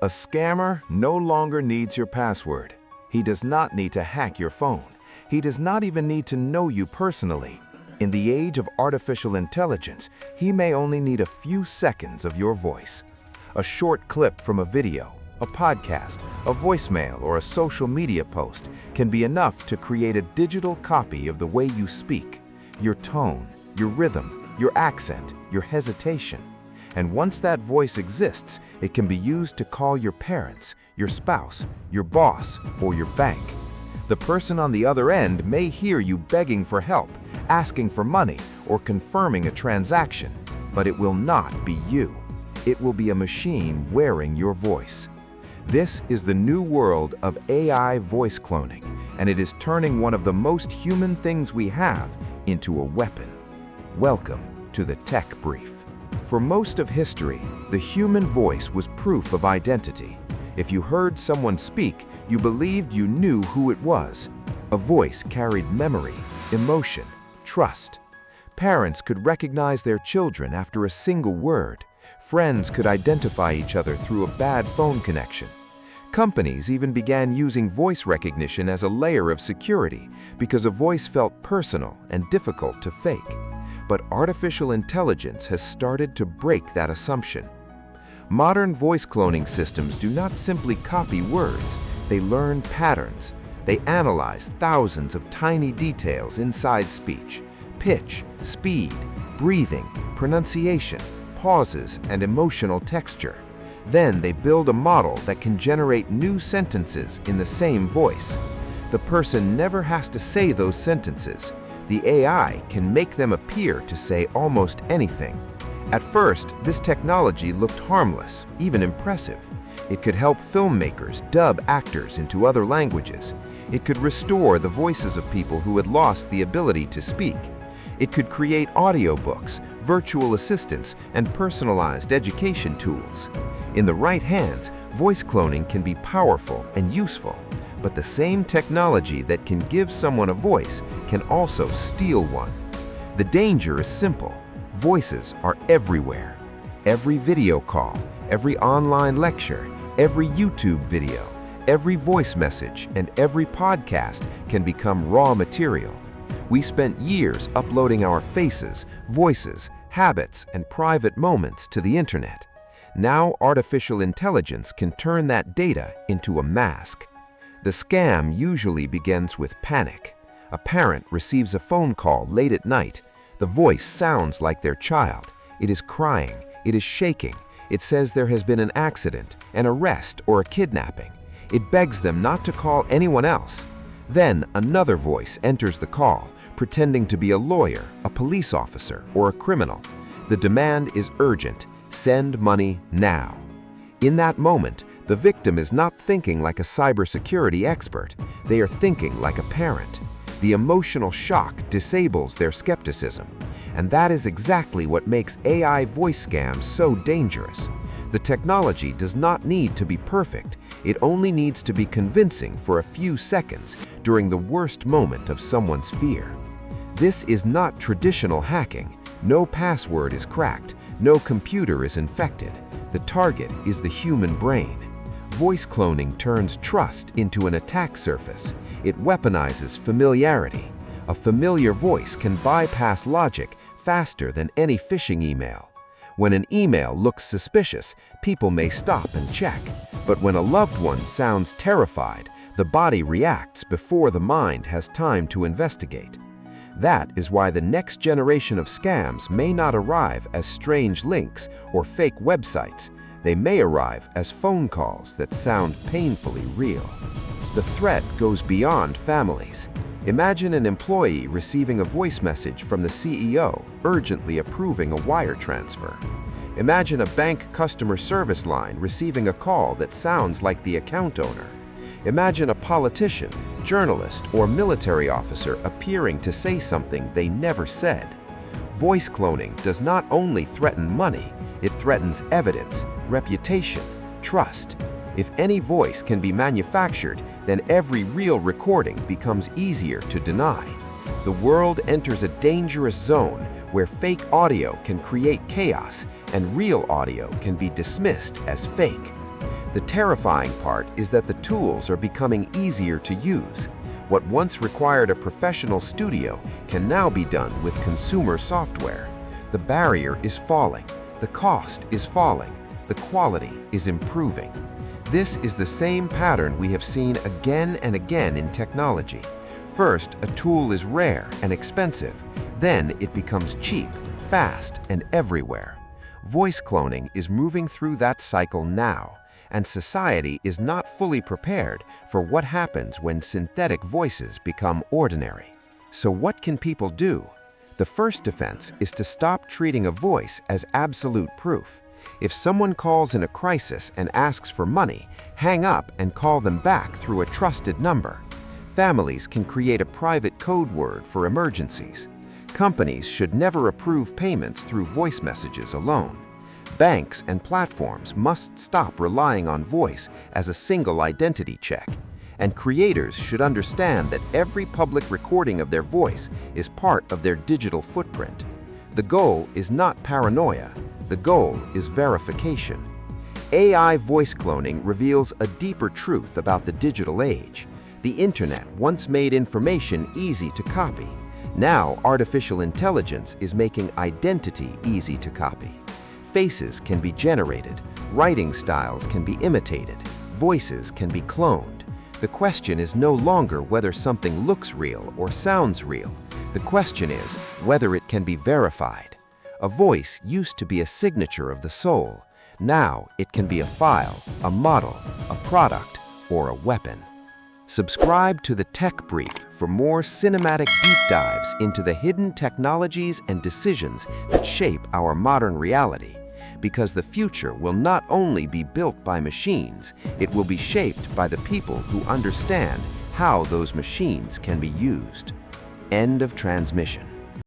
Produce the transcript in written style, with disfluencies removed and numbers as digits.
A scammer no longer needs your password. He does not need to hack your phone. He does not even need to know you personally. In the age of artificial intelligence, he may only need a few seconds of your voice. A short clip from a video, a podcast, a voicemail, or a social media post can be enough to create a digital copy of the way you speak, your tone, your rhythm, your accent, your hesitation. And once that voice exists, it can be used to call your parents, your spouse, your boss, or your bank. The person on the other end may hear you begging for help, asking for money, or confirming a transaction, but it will not be you. It will be a machine wearing your voice. This is the new world of AI voice cloning, and it is turning one of the most human things we have into a weapon. Welcome to the Tech Brief. For most of history, the human voice was proof of identity. If you heard someone speak, you believed you knew who it was. A voice carried memory, emotion, trust. Parents could recognize their children after a single word. Friends could identify each other through a bad phone connection. Companies even began using voice recognition as a layer of security because a voice felt personal and difficult to fake. But artificial intelligence has started to break that assumption. Modern voice cloning systems do not simply copy words, they learn patterns. They analyze thousands of tiny details inside speech: pitch, speed, breathing, pronunciation, pauses, and emotional texture. Then they build a model that can generate new sentences in the same voice. The person never has to say those sentences. The AI can make them appear to say almost anything. At first, this technology looked harmless, even impressive. It could help filmmakers dub actors into other languages. It could restore the voices of people who had lost the ability to speak. It could create audiobooks, virtual assistants, and personalized education tools. In the right hands, voice cloning can be powerful and useful. But the same technology that can give someone a voice can also steal one. The danger is simple. Voices are everywhere. Every video call, every online lecture, every YouTube video, every voice message, and every podcast can become raw material. We spent years uploading our faces, voices, habits, and private moments to the internet. Now artificial intelligence can turn that data into a mask. The scam usually begins with panic. A parent receives a phone call late at night. The voice sounds like their child. It is crying. It is shaking. It says there has been an accident, an arrest, or a kidnapping. It begs them not to call anyone else. Then another voice enters the call, pretending to be a lawyer, a police officer, or a criminal. The demand is urgent. Send money now. In that moment, the victim is not thinking like a cybersecurity expert. They are thinking like a parent. The emotional shock disables their skepticism. And that is exactly what makes AI voice scams so dangerous. The technology does not need to be perfect. It only needs to be convincing for a few seconds during the worst moment of someone's fear. This is not traditional hacking. No password is cracked. No computer is infected. The target is the human brain. Voice cloning turns trust into an attack surface. It weaponizes familiarity. A familiar voice can bypass logic faster than any phishing email. When an email looks suspicious, people may stop and check. But when a loved one sounds terrified, the body reacts before the mind has time to investigate. That is why the next generation of scams may not arrive as strange links or fake websites. They may arrive as phone calls that sound painfully real. The threat goes beyond families. Imagine an employee receiving a voice message from the CEO urgently approving a wire transfer. Imagine a bank customer service line receiving a call that sounds like the account owner. Imagine a politician, journalist, or military officer appearing to say something they never said. Voice cloning does not only threaten money, it threatens evidence, reputation, trust. If any voice can be manufactured, then every real recording becomes easier to deny. The world enters a dangerous zone where fake audio can create chaos and real audio can be dismissed as fake. The terrifying part is that the tools are becoming easier to use. What once required a professional studio can now be done with consumer software. The barrier is falling, the cost is falling, the quality is improving. This is the same pattern we have seen again and again in technology. First, a tool is rare and expensive. Then it becomes cheap, fast, and everywhere. Voice cloning is moving through that cycle now, and society is not fully prepared for what happens when synthetic voices become ordinary. So what can people do? The first defense is to stop treating a voice as absolute proof. If someone calls in a crisis and asks for money, hang up and call them back through a trusted number. Families can create a private code word for emergencies. Companies should never approve payments through voice messages alone. Banks and platforms must stop relying on voice as a single identity check. And creators should understand that every public recording of their voice is part of their digital footprint. The goal is not paranoia. The goal is verification. AI voice cloning reveals a deeper truth about the digital age. The internet once made information easy to copy. Now, artificial intelligence is making identity easy to copy. Faces can be generated, writing styles can be imitated, voices can be cloned. The question is no longer whether something looks real or sounds real. The question is whether it can be verified. A voice used to be a signature of the soul. Now it can be a file, a model, a product, or a weapon. Subscribe to the Tech Brief for more cinematic deep dives into the hidden technologies and decisions that shape our modern reality. Because the future will not only be built by machines, it will be shaped by the people who understand how those machines can be used. End of transmission.